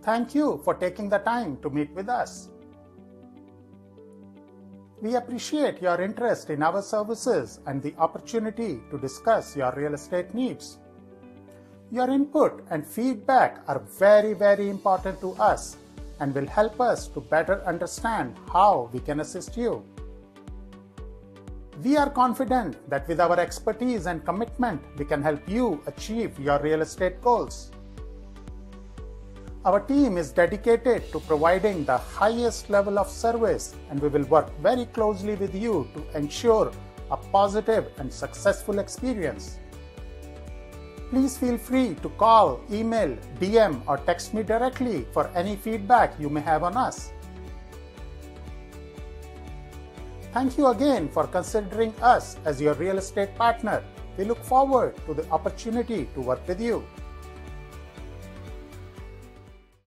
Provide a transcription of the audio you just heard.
Thank you for taking the time to meet with us. We appreciate your interest in our services and the opportunity to discuss your real estate needs. Your input and feedback are very important to us and will help us to better understand how we can assist you. We are confident that with our expertise and commitment, we can help you achieve your real estate goals. Our team is dedicated to providing the highest level of service, and we will work very closely with you to ensure a positive and successful experience. Please feel free to call, email, DM, or text me directly for any feedback you may have on us. Thank you again for considering us as your real estate partner. We look forward to the opportunity to work with you.